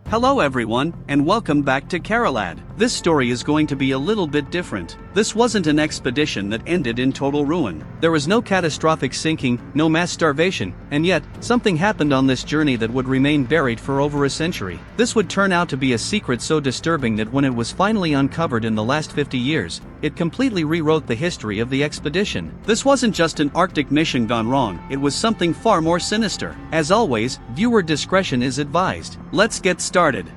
Hello everyone, and welcome back to KEROLAD. This story is going to be a little bit different. This wasn't an expedition that ended in total ruin. There was no catastrophic sinking, no mass starvation, and yet, something happened on this journey that would remain buried for over a century. This would turn out to be a secret so disturbing that when it was finally uncovered in the last 50 years, it completely rewrote the history of the expedition. This wasn't just an Arctic mission gone wrong, it was something far more sinister. As always, viewer discretion is advised. Let's get started.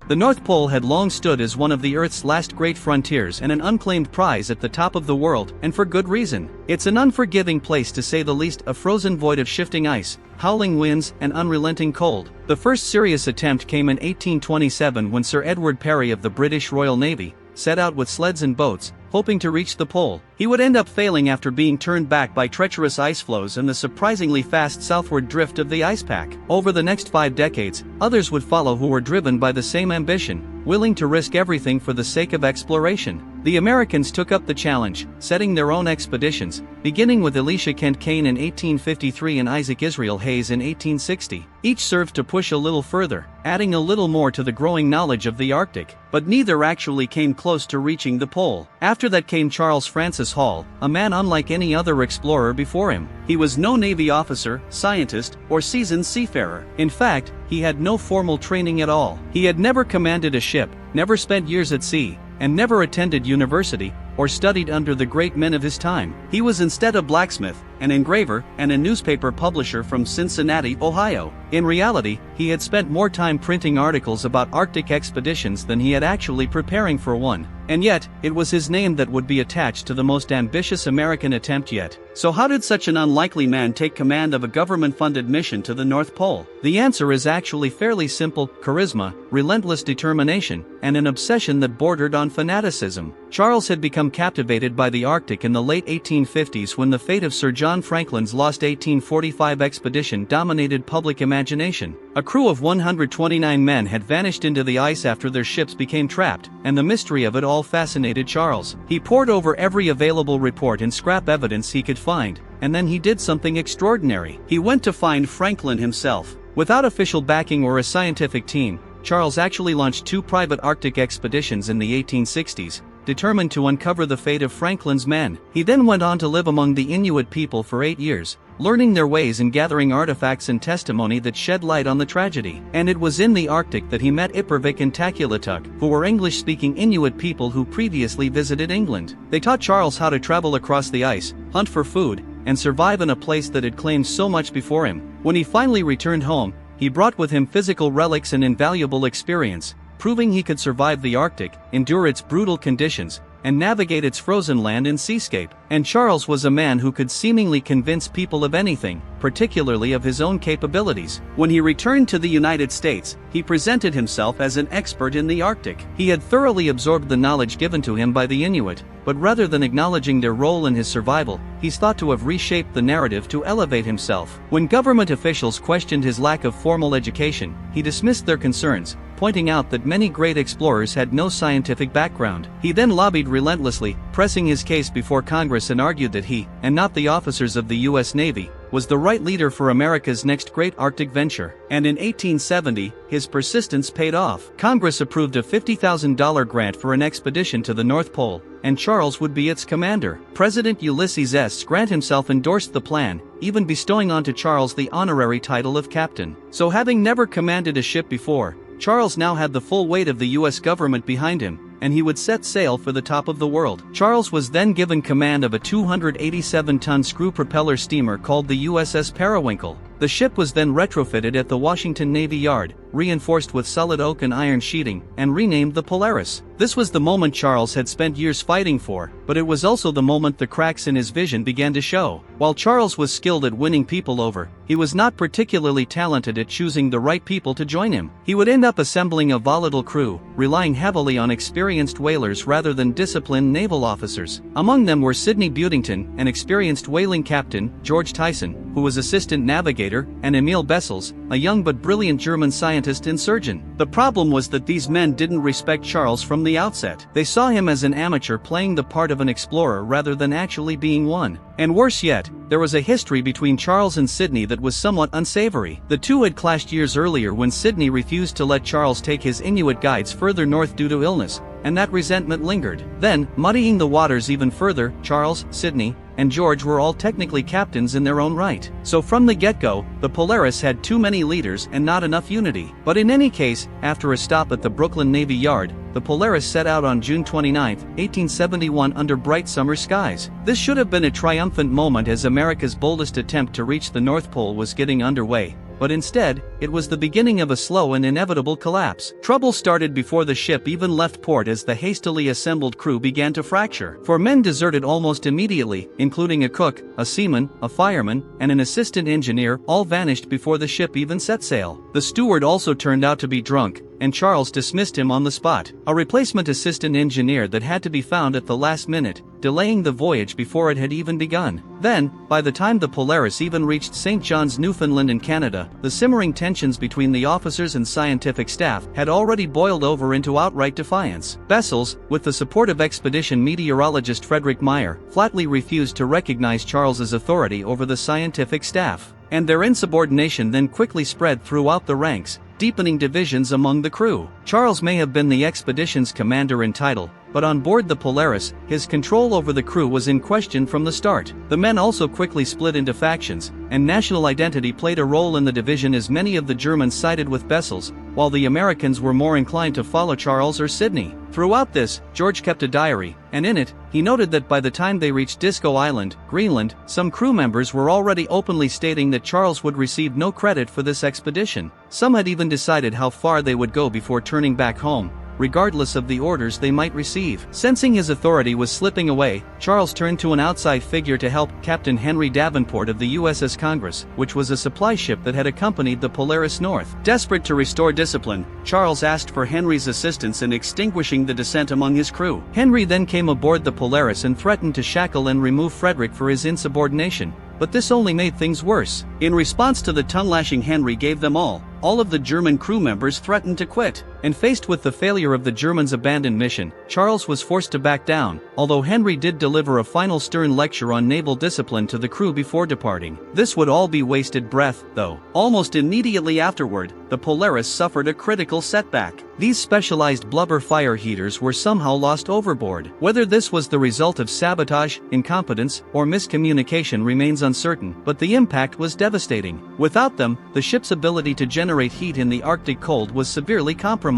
The North Pole had long stood as one of the Earth's last great frontiers and an unclaimed prize at the top of the world, and for good reason. It's an unforgiving place to say the least, a frozen void of shifting ice, howling winds, and unrelenting cold. The first serious attempt came in 1827 when Sir Edward Parry of the British Royal Navy set out with sleds and boats, hoping to reach the pole. He would end up failing after being turned back by treacherous ice floes and the surprisingly fast southward drift of the ice pack. Over the next 5 decades, others would follow who were driven by the same ambition, willing to risk everything for the sake of exploration. The Americans took up the challenge, setting their own expeditions, beginning with Elisha Kent Kane in 1853 and Isaac Israel Hayes in 1860. Each served to push a little further, adding a little more to the growing knowledge of the Arctic, but neither actually came close to reaching the pole. After that came Charles Francis Hall, a man unlike any other explorer before him. He was no Navy officer, scientist, or seasoned seafarer. In fact, he had no formal training at all. He had never commanded a ship, never spent years at sea, and never attended university or studied under the great men of his time. He was instead a blacksmith, an engraver, and a newspaper publisher from Cincinnati, Ohio. In reality, he had spent more time printing articles about Arctic expeditions than he had actually preparing for one. And yet, it was his name that would be attached to the most ambitious American attempt yet. So how did such an unlikely man take command of a government-funded mission to the North Pole? The answer is actually fairly simple: charisma, relentless determination, and an obsession that bordered on fanaticism. Charles had become captivated by the Arctic in the late 1850s when the fate of Sir John Franklin's lost 1845 expedition dominated public imagination. A crew of 129 men had vanished into the ice after their ships became trapped, and the mystery of it all fascinated Charles. He pored over every available report and scrap evidence he could find, and then he did something extraordinary. He went to find Franklin himself. Without official backing or a scientific team, Charles actually launched 2 private Arctic expeditions in the 1860s, determined to uncover the fate of Franklin's men. He then went on to live among the Inuit people for 8 years, learning their ways and gathering artifacts and testimony that shed light on the tragedy. And it was in the Arctic that he met Ippervik and Takuletuk, who were English-speaking Inuit people who previously visited England. They taught Charles how to travel across the ice, hunt for food, and survive in a place that had claimed so much before him. When he finally returned home, he brought with him physical relics and invaluable experience, proving he could survive the Arctic, endure its brutal conditions, and navigate its frozen land and seascape. And Charles was a man who could seemingly convince people of anything, particularly of his own capabilities. When he returned to the United States, he presented himself as an expert in the Arctic. He had thoroughly absorbed the knowledge given to him by the Inuit, but rather than acknowledging their role in his survival, he's thought to have reshaped the narrative to elevate himself. When government officials questioned his lack of formal education, he dismissed their concerns, pointing out that many great explorers had no scientific background. He then lobbied relentlessly, pressing his case before Congress, and argued that he, and not the officers of the U.S. Navy, was the right leader for America's next great Arctic venture. And in 1870, his persistence paid off. Congress approved a $50,000 grant for an expedition to the North Pole, and Charles would be its commander. President Ulysses S. Grant himself endorsed the plan, even bestowing onto Charles the honorary title of captain. So having never commanded a ship before, Charles now had the full weight of the U.S. government behind him, and he would set sail for the top of the world. Charles was then given command of a 287-ton screw propeller steamer called the USS Periwinkle. The ship was then retrofitted at the Washington Navy Yard, reinforced with solid oak and iron sheeting, and renamed the Polaris. This was the moment Charles had spent years fighting for, but it was also the moment the cracks in his vision began to show. While Charles was skilled at winning people over, he was not particularly talented at choosing the right people to join him. He would end up assembling a volatile crew, relying heavily on experienced whalers rather than disciplined naval officers. Among them were Sidney Budington, an experienced whaling captain, George Tyson, who was assistant navigator, and Emil Bessels, a young but brilliant German scientist scientist and surgeon. The problem was that these men didn't respect Charles from the outset. They saw him as an amateur playing the part of an explorer rather than actually being one. And worse yet, there was a history between Charles and Sidney that was somewhat unsavory. The two had clashed years earlier when Sidney refused to let Charles take his Inuit guides further north due to illness, and that resentment lingered. Then, muddying the waters even further, Charles, Sidney, and George were all technically captains in their own right. So from the get-go, the Polaris had too many leaders and not enough unity. But in any case, after a stop at the Brooklyn Navy Yard, the Polaris set out on June 29, 1871 under bright summer skies. This should have been a triumphant moment as America's boldest attempt to reach the North Pole was getting underway. But instead, it was the beginning of a slow and inevitable collapse. Trouble started before the ship even left port as the hastily assembled crew began to fracture. 4 men deserted almost immediately, including a cook, a seaman, a fireman, and an assistant engineer, all vanished before the ship even set sail. The steward also turned out to be drunk, and Charles dismissed him on the spot. A replacement assistant engineer that had to be found at the last minute, delaying the voyage before it had even begun. Then, by the time the Polaris even reached St. John's, Newfoundland in Canada, the simmering tensions between the officers and scientific staff had already boiled over into outright defiance. Bessels, with the support of expedition meteorologist Frederick Meyer, flatly refused to recognize Charles's authority over the scientific staff. And their insubordination then quickly spread throughout the ranks, deepening divisions among the crew. Charles may have been the expedition's commander in title, but on board the Polaris, his control over the crew was in question from the start. The men also quickly split into factions, and national identity played a role in the division as many of the Germans sided with Bessels, while the Americans were more inclined to follow Charles or Sidney. Throughout this, George kept a diary, and in it, he noted that by the time they reached Disco Island, Greenland, some crew members were already openly stating that Charles would receive no credit for this expedition. Some had even decided how far they would go before turning back home, regardless of the orders they might receive. Sensing his authority was slipping away, Charles turned to an outside figure to help, Captain Henry Davenport of the USS Congress, which was a supply ship that had accompanied the Polaris north. Desperate to restore discipline, Charles asked for Henry's assistance in extinguishing the dissent among his crew. Henry then came aboard the Polaris and threatened to shackle and remove Frederick for his insubordination. But this only made things worse. In response to the tongue-lashing Henry gave them all of the German crew members threatened to quit. And faced with the failure of the Germans' abandoned mission, Charles was forced to back down, although Henry did deliver a final stern lecture on naval discipline to the crew before departing. This would all be wasted breath, though. Almost immediately afterward, the Polaris suffered a critical setback. These specialized blubber fire heaters were somehow lost overboard. Whether this was the result of sabotage, incompetence, or miscommunication remains uncertain, but the impact was devastating. Without them, the ship's ability to generate heat in the Arctic cold was severely compromised.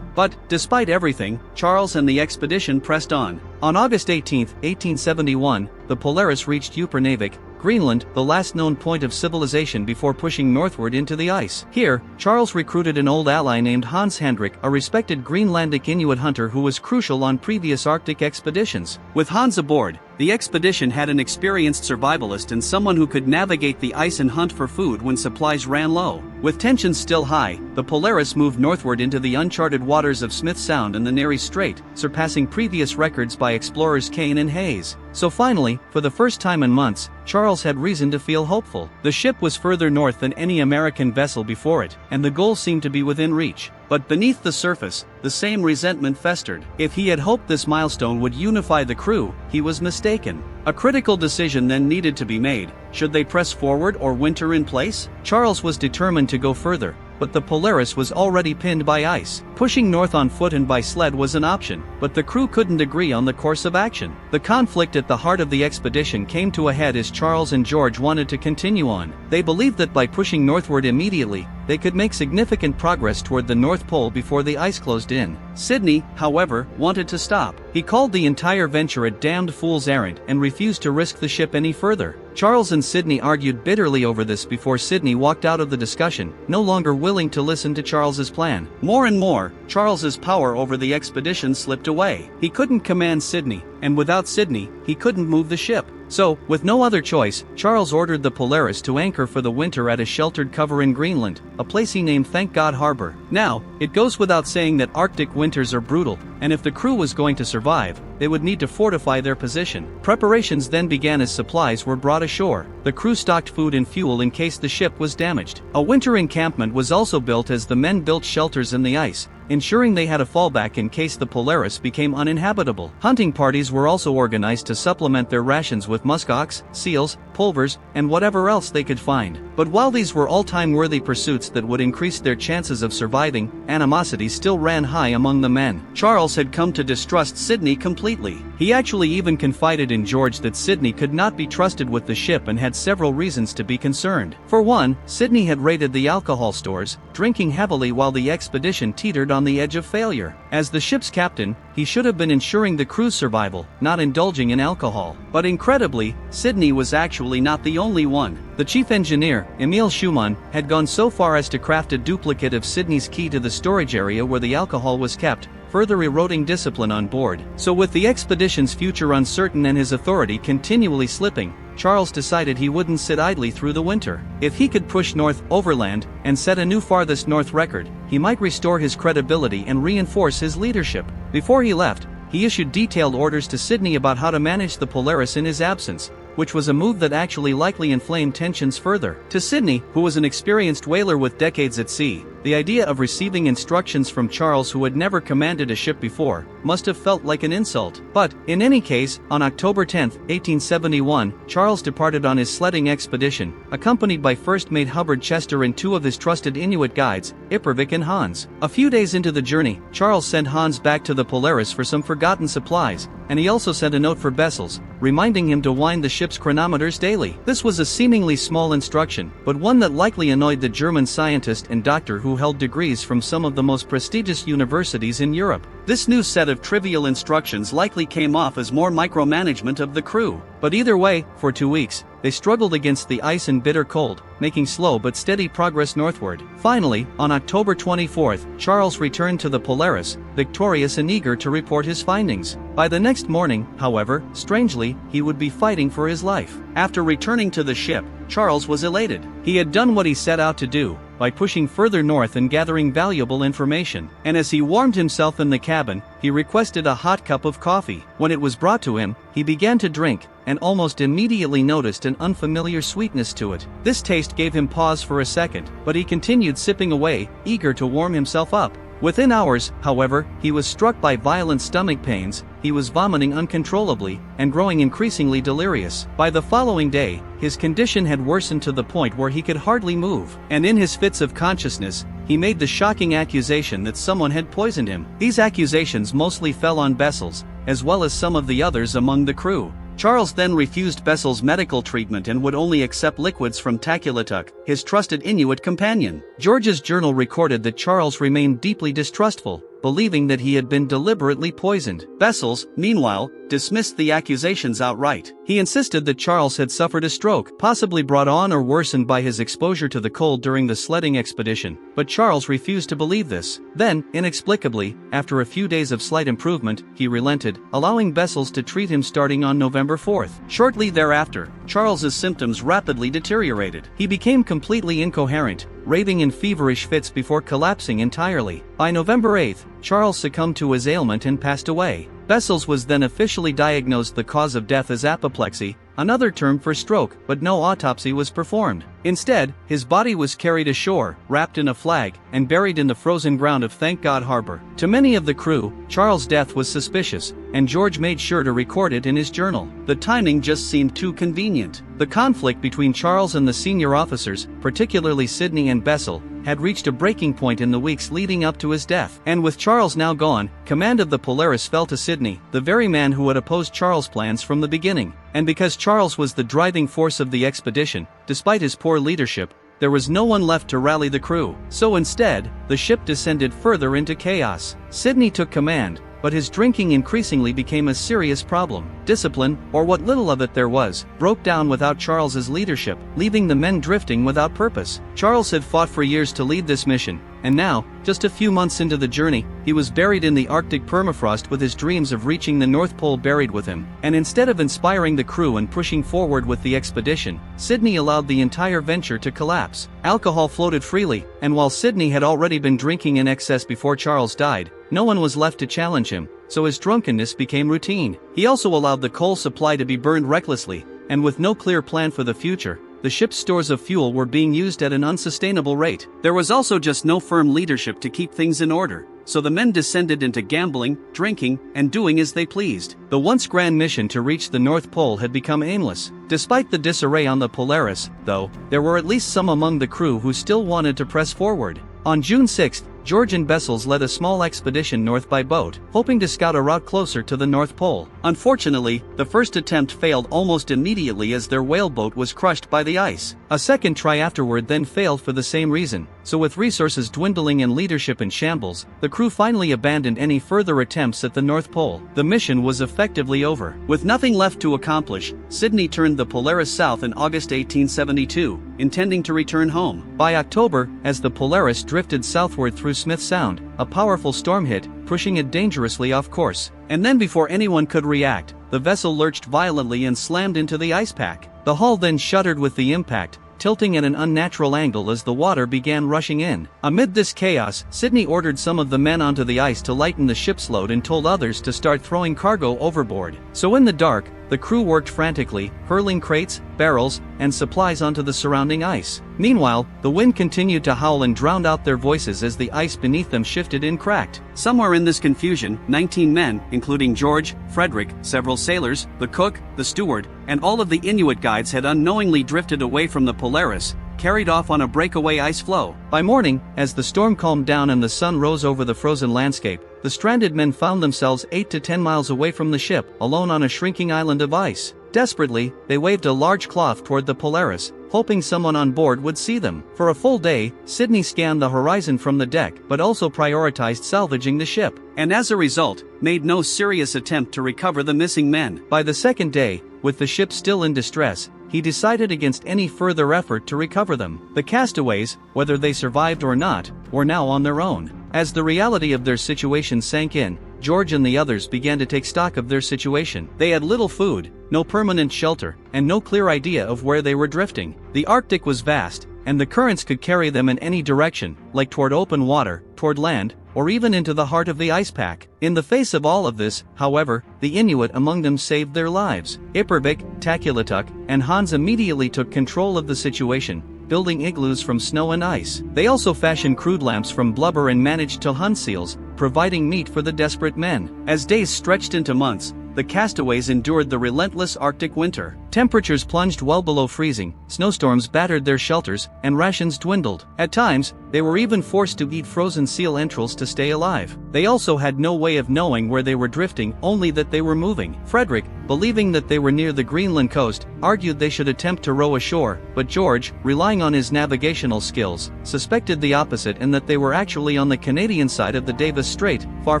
But, despite everything, Charles and the expedition pressed on. On August 18, 1871, the Polaris reached Upernavik, Greenland, the last known point of civilization before pushing northward into the ice. Here, Charles recruited an old ally named Hans Hendrik, a respected Greenlandic Inuit hunter who was crucial on previous Arctic expeditions. With Hans aboard, the expedition had an experienced survivalist and someone who could navigate the ice and hunt for food when supplies ran low. With tensions still high, the Polaris moved northward into the uncharted waters of Smith Sound and the Nares Strait, surpassing previous records by explorers Kane and Hayes. So finally, for the first time in months, Charles had reason to feel hopeful. The ship was further north than any American vessel before it, and the goal seemed to be within reach. But beneath the surface, the same resentment festered. If he had hoped this milestone would unify the crew, he was mistaken. A critical decision then needed to be made. Should they press forward or winter in place? Charles was determined to go further, but the Polaris was already pinned by ice. Pushing north on foot and by sled was an option, but the crew couldn't agree on the course of action. The conflict at the heart of the expedition came to a head as Charles and George wanted to continue on. They believed that by pushing northward immediately, they could make significant progress toward the North Pole before the ice closed in. Sidney, however, wanted to stop. He called the entire venture a damned fool's errand and refused to risk the ship any further. Charles and Sidney argued bitterly over this before Sidney walked out of the discussion, no longer willing to listen to Charles's plan. More and more, Charles's power over the expedition slipped away. He couldn't command Sidney, and without Sidney, he couldn't move the ship. So, with no other choice, Charles ordered the Polaris to anchor for the winter at a sheltered cover in Greenland, a place he named Thank God Harbor. Now, it goes without saying that Arctic winters are brutal, and if the crew was going to survive, they would need to fortify their position. Preparations then began as supplies were brought ashore. The crew stocked food and fuel in case the ship was damaged. A winter encampment was also built as the men built shelters in the ice, ensuring they had a fallback in case the Polaris became uninhabitable. Hunting parties were also organized to supplement their rations with muskox, seals, pulvers, and whatever else they could find. But while these were all time-worthy pursuits that would increase their chances of surviving, animosity still ran high among the men. Charles had come to distrust Sidney completely. He actually even confided in George that Sidney could not be trusted with the ship and had several reasons to be concerned. For one, Sidney had raided the alcohol stores, drinking heavily while the expedition teetered on the edge of failure. As the ship's captain, he should have been ensuring the crew's survival, not indulging in alcohol. But incredibly, Sidney was actually not the only one. The chief engineer, Emil Schumann, had gone so far as to craft a duplicate of Sidney's key to the storage area where the alcohol was kept, further eroding discipline on board. So with the expedition's future uncertain and his authority continually slipping, Charles decided he wouldn't sit idly through the winter. If he could push north, overland, and set a new farthest north record, he might restore his credibility and reinforce his leadership. Before he left, he issued detailed orders to Sidney about how to manage the Polaris in his absence, which was a move that actually likely inflamed tensions further. To Sidney, who was an experienced whaler with decades at sea, the idea of receiving instructions from Charles, who had never commanded a ship before, must have felt like an insult. But, in any case, on October 10, 1871, Charles departed on his sledding expedition, accompanied by First Mate Hubbard Chester and two of his trusted Inuit guides, Ippervik and Hans. A few days into the journey, Charles sent Hans back to the Polaris for some forgotten supplies, and he also sent a note for Bessels, reminding him to wind the ship's chronometers daily. This was a seemingly small instruction, but one that likely annoyed the German scientist and doctor who held degrees from some of the most prestigious universities in Europe. This new set of trivial instructions likely came off as more micromanagement of the crew. But either way, for 2 weeks, they struggled against the ice and bitter cold, making slow but steady progress northward. Finally, on October 24th, Charles returned to the Polaris, victorious and eager to report his findings. By the next morning, however, strangely, he would be fighting for his life. After returning to the ship, Charles was elated. He had done what he set out to do, by pushing further north and gathering valuable information. And as he warmed himself in the cabin, he requested a hot cup of coffee. When it was brought to him, he began to drink, and almost immediately noticed an unfamiliar sweetness to it. This taste gave him pause for a second, but he continued sipping away, eager to warm himself up. Within hours, however, he was struck by violent stomach pains, he was vomiting uncontrollably, and growing increasingly delirious. By the following day, his condition had worsened to the point where he could hardly move, and in his fits of consciousness, he made the shocking accusation that someone had poisoned him. These accusations mostly fell on Bessels, as well as some of the others among the crew. Charles then refused Bessels' medical treatment and would only accept liquids from Takulatuk, his trusted Inuit companion. George's journal recorded that Charles remained deeply distrustful, believing that he had been deliberately poisoned. Bessels, meanwhile, dismissed the accusations outright. He insisted that Charles had suffered a stroke, possibly brought on or worsened by his exposure to the cold during the sledding expedition, but Charles refused to believe this. Then, inexplicably, after a few days of slight improvement, he relented, allowing Bessels to treat him starting on November 4th. Shortly thereafter, Charles's symptoms rapidly deteriorated. He became completely incoherent, raving in feverish fits before collapsing entirely. By November 8th, Charles succumbed to his ailment and passed away. Bessels was then officially diagnosed the cause of death as apoplexy, another term for stroke, but no autopsy was performed. Instead, his body was carried ashore, wrapped in a flag, and buried in the frozen ground of Thank God Harbor. To many of the crew, Charles' death was suspicious, and George made sure to record it in his journal. The timing just seemed too convenient. The conflict between Charles and the senior officers, particularly Sidney and Bessel, had reached a breaking point in the weeks leading up to his death. And with Charles now gone, command of the Polaris fell to Sidney, the very man who had opposed Charles' plans from the beginning. And because Charles was the driving force of the expedition, despite his poor leadership, there was no one left to rally the crew. So instead, the ship descended further into chaos. Sidney took command, but his drinking increasingly became a serious problem. Discipline, or what little of it there was, broke down without Charles's leadership, leaving the men drifting without purpose. Charles had fought for years to lead this mission, and now, just a few months into the journey, he was buried in the Arctic permafrost with his dreams of reaching the North Pole buried with him. And instead of inspiring the crew and pushing forward with the expedition, Sidney allowed the entire venture to collapse. Alcohol floated freely, and while Sidney had already been drinking in excess before Charles died, no one was left to challenge him, so his drunkenness became routine. He also allowed the coal supply to be burned recklessly, and with no clear plan for the future, the ship's stores of fuel were being used at an unsustainable rate. There was also just no firm leadership to keep things in order, so the men descended into gambling, drinking, and doing as they pleased. The once grand mission to reach the North Pole had become aimless. Despite the disarray on the Polaris, though, there were at least some among the crew who still wanted to press forward. On June 6, George and Bessels led a small expedition north by boat, hoping to scout a route closer to the North Pole. Unfortunately, the first attempt failed almost immediately as their whaleboat was crushed by the ice. A second try afterward then failed for the same reason, so with resources dwindling and leadership in shambles, the crew finally abandoned any further attempts at the North Pole. The mission was effectively over. With nothing left to accomplish, Sydney turned the Polaris south in August 1872, intending to return home. By October, as the Polaris drifted southward through Smith Sound, a powerful storm hit, pushing it dangerously off course. And then before anyone could react, the vessel lurched violently and slammed into the ice pack. The hull then shuddered with the impact, tilting at an unnatural angle as the water began rushing in. Amid this chaos, Sydney ordered some of the men onto the ice to lighten the ship's load and told others to start throwing cargo overboard. So in the dark, the crew worked frantically, hurling crates, barrels, and supplies onto the surrounding ice. Meanwhile, the wind continued to howl and drowned out their voices as the ice beneath them shifted and cracked. Somewhere in this confusion, 19 men, including George, Frederick, several sailors, the cook, the steward, and all of the Inuit guides had unknowingly drifted away from the Polaris, carried off on a breakaway ice floe. By morning, as the storm calmed down and the sun rose over the frozen landscape, the stranded men found themselves 8 to 10 miles away from the ship, alone on a shrinking island of ice. Desperately, they waved a large cloth toward the Polaris, hoping someone on board would see them. For a full day, Sydney scanned the horizon from the deck but also prioritized salvaging the ship, and as a result, made no serious attempt to recover the missing men. By the second day, with the ship still in distress, he decided against any further effort to recover them. The castaways, whether they survived or not, were now on their own. As the reality of their situation sank in, George and the others began to take stock of their situation. They had little food, no permanent shelter, and no clear idea of where they were drifting. The Arctic was vast, and the currents could carry them in any direction, like toward open water, toward land, or even into the heart of the ice pack. In the face of all of this, however, the Inuit among them saved their lives. Ippervik, Takilatuk, and Hans immediately took control of the situation, building igloos from snow and ice. They also fashioned crude lamps from blubber and managed to hunt seals, providing meat for the desperate men. As days stretched into months, the castaways endured the relentless Arctic winter. Temperatures plunged well below freezing, snowstorms battered their shelters, and rations dwindled. At times, they were even forced to eat frozen seal entrails to stay alive. They also had no way of knowing where they were drifting, only that they were moving. Frederick, believing that they were near the Greenland coast, argued they should attempt to row ashore, but George, relying on his navigational skills, suspected the opposite and that they were actually on the Canadian side of the Davis Strait, far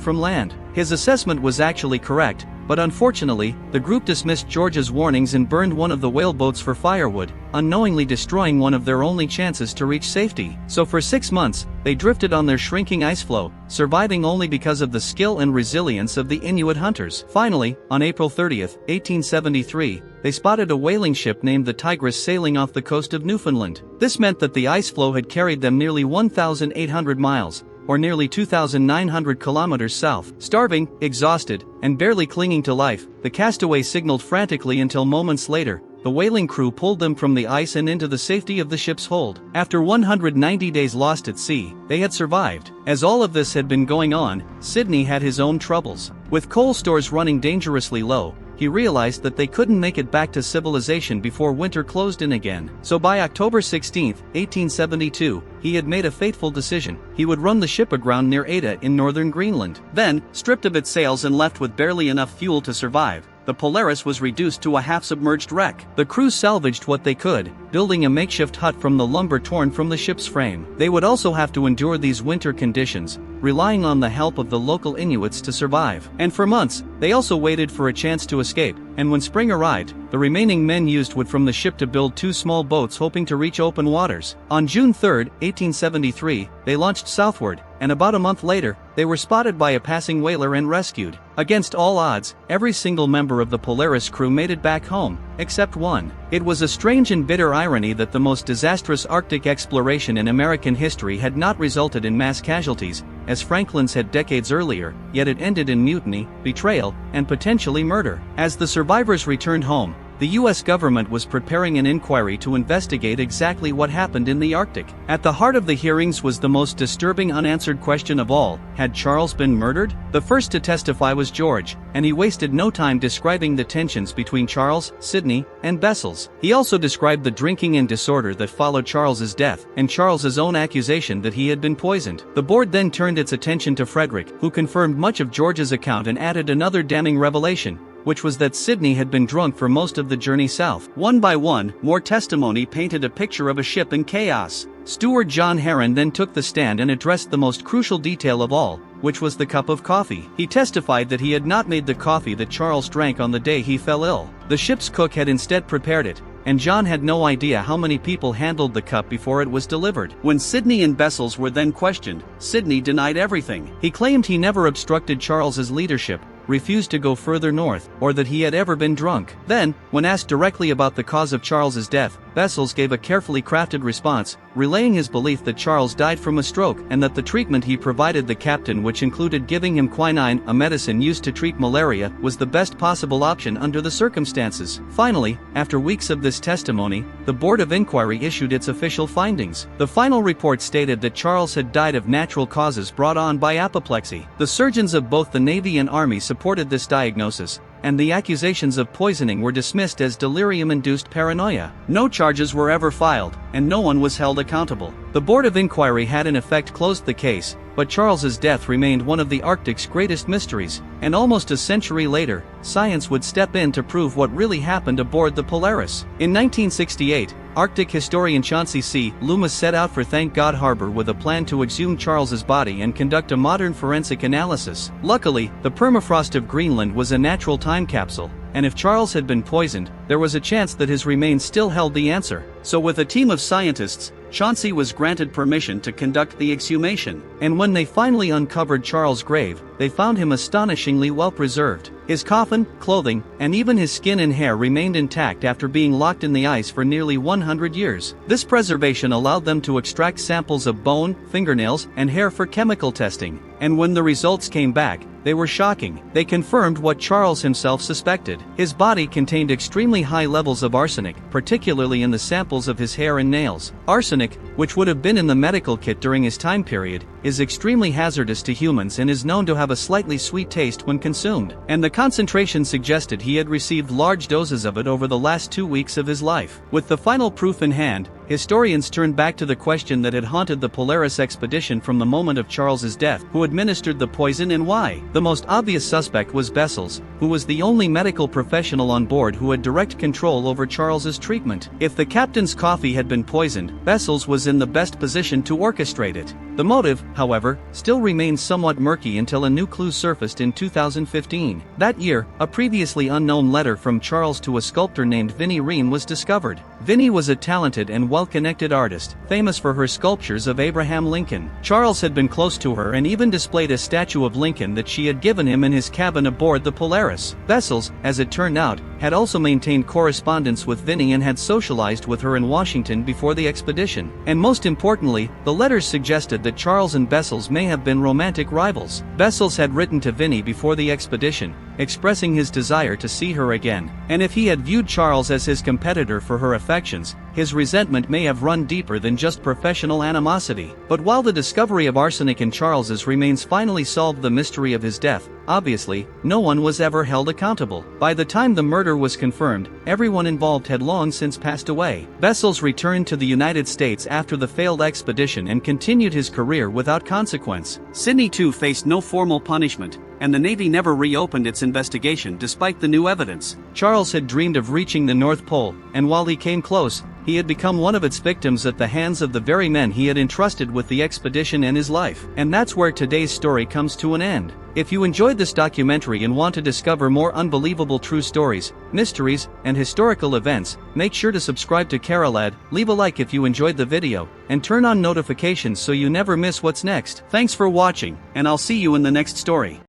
from land. His assessment was actually correct, but unfortunately, the group dismissed George's warnings and burned one of the whaleboats for firewood, unknowingly destroying one of their only chances to reach safety. So for 6 months, they drifted on their shrinking ice floe, surviving only because of the skill and resilience of the Inuit hunters. Finally, on April 30, 1873, they spotted a whaling ship named the Tigris sailing off the coast of Newfoundland. This meant that the ice floe had carried them nearly 1,800 miles, or nearly 2,900 kilometers south. Starving, exhausted, and barely clinging to life, the castaways signaled frantically until moments later, the whaling crew pulled them from the ice and into the safety of the ship's hold. After 190 days lost at sea, they had survived. As all of this had been going on, Sydney had his own troubles. With coal stores running dangerously low, he realized that they couldn't make it back to civilization before winter closed in again. So by October 16, 1872, he had made a fateful decision. He would run the ship aground near Ada in northern Greenland. Then, stripped of its sails and left with barely enough fuel to survive, the Polaris was reduced to a half-submerged wreck. The crew salvaged what they could, building a makeshift hut from the lumber torn from the ship's frame. They would also have to endure these winter conditions, relying on the help of the local Inuits to survive. And for months, they also waited for a chance to escape, and when spring arrived, the remaining men used wood from the ship to build 2 small boats hoping to reach open waters. On June 3, 1873, they launched southward, and about a month later, they were spotted by a passing whaler and rescued. Against all odds, every single member of the Polaris crew made it back home, except one. It was a strange and bitter irony that the most disastrous Arctic exploration in American history had not resulted in mass casualties, as Franklin's had decades earlier, yet it ended in mutiny, betrayal, and potentially murder. As the survivors returned home, the U.S. government was preparing an inquiry to investigate exactly what happened in the Arctic. At the heart of the hearings was the most disturbing unanswered question of all: had Charles been murdered? The first to testify was George, and he wasted no time describing the tensions between Charles, Sidney, and Bessels. He also described the drinking and disorder that followed Charles's death, and Charles's own accusation that he had been poisoned. The board then turned its attention to Frederick, who confirmed much of George's account and added another damning revelation, which was that Sidney had been drunk for most of the journey south. One by one, more testimony painted a picture of a ship in chaos. Steward John Herron then took the stand and addressed the most crucial detail of all, which was the cup of coffee. He testified that he had not made the coffee that Charles drank on the day he fell ill. The ship's cook had instead prepared it, and John had no idea how many people handled the cup before it was delivered. When Sidney and Bessels were then questioned, Sidney denied everything. He claimed he never obstructed Charles's leadership, refused to go further north, or that he had ever been drunk. Then, when asked directly about the cause of Charles's death, Bessels gave a carefully crafted response, relaying his belief that Charles died from a stroke and that the treatment he provided the captain, which included giving him quinine, a medicine used to treat malaria, was the best possible option under the circumstances. Finally, after weeks of this testimony, the Board of Inquiry issued its official findings. The final report stated that Charles had died of natural causes brought on by apoplexy. The surgeons of both the Navy and Army supported this diagnosis, and the accusations of poisoning were dismissed as delirium-induced paranoia. No charges were ever filed, and no one was held accountable. The Board of Inquiry had in effect closed the case, but Charles's death remained one of the Arctic's greatest mysteries, and almost a century later, science would step in to prove what really happened aboard the Polaris. In 1968, Arctic historian Chauncey C. Loomis set out for Thank God Harbor with a plan to exhume Charles's body and conduct a modern forensic analysis. Luckily, the permafrost of Greenland was a natural time capsule, and if Charles had been poisoned, there was a chance that his remains still held the answer. So with a team of scientists, Chauncey was granted permission to conduct the exhumation, and when they finally uncovered Charles' grave, they found him astonishingly well preserved. His coffin, clothing, and even his skin and hair remained intact after being locked in the ice for nearly 100 years. This preservation allowed them to extract samples of bone, fingernails, and hair for chemical testing, and when the results came back, they were shocking. They confirmed what Charles himself suspected. His body contained extremely high levels of arsenic, particularly in the samples of his hair and nails. Arsenic, which would have been in the medical kit during his time period, is extremely hazardous to humans and is known to have a slightly sweet taste when consumed, and the concentration suggested he had received large doses of it over the last 2 weeks of his life. With the final proof in hand, historians turned back to the question that had haunted the Polaris expedition from the moment of Charles's death: who administered the poison and why? The most obvious suspect was Bessels, who was the only medical professional on board who had direct control over Charles's treatment. If the captain's coffee had been poisoned, Bessels was in the best position to orchestrate it. The motive, however, still remains somewhat murky until a new clue surfaced in 2015. That year, a previously unknown letter from Charles to a sculptor named Vinnie Reen was discovered. Vinnie was a talented and well-connected artist, famous for her sculptures of Abraham Lincoln. Charles had been close to her and even displayed a statue of Lincoln that she had given him in his cabin aboard the Polaris. Bessels, as it turned out, had also maintained correspondence with Vinnie and had socialized with her in Washington before the expedition. And most importantly, the letters suggested that Charles and Bessels may have been romantic rivals. Bessels had written to Vinnie before the expedition, expressing his desire to see her again, and if he had viewed Charles as his competitor for her affections, his resentment may have run deeper than just professional animosity. But while the discovery of arsenic in Charles's remains finally solved the mystery of his death, obviously, no one was ever held accountable. By the time the murder was confirmed, everyone involved had long since passed away. Bessels returned to the United States after the failed expedition and continued his career without consequence. Sidney too faced no formal punishment, and the Navy never reopened its investigation despite the new evidence. Charles had dreamed of reaching the North Pole, and while he came close, he had become one of its victims at the hands of the very men he had entrusted with the expedition and his life. And that's where today's story comes to an end. If you enjoyed this documentary and want to discover more unbelievable true stories, mysteries, and historical events, make sure to subscribe to KEROLAD, leave a like if you enjoyed the video, and turn on notifications so you never miss what's next. Thanks for watching, and I'll see you in the next story.